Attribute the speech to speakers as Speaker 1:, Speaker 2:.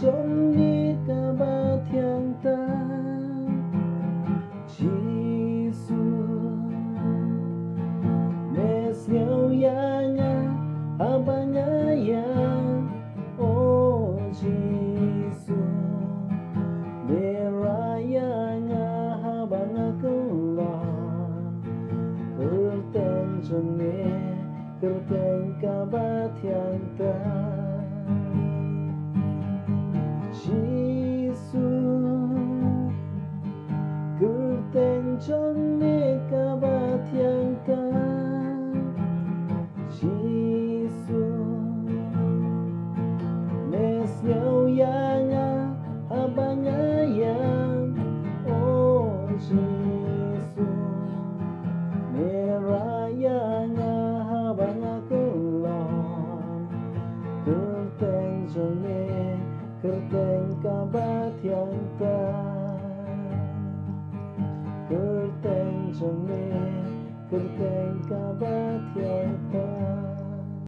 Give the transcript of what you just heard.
Speaker 1: trong ni ca ba thiang ta Jesus mes nhau yanya abanya ya oh Jesus berayanya habanga kelan kerten jone kerten ka ba thiang ta Jesus kerten jone ka ba thiang ta Jesus mes nhau yanya abanya ya oh Jesus merayanya habanga kelan kerten jone kerten ka ba thiang ta kerten jone kerten ka ba thiang ta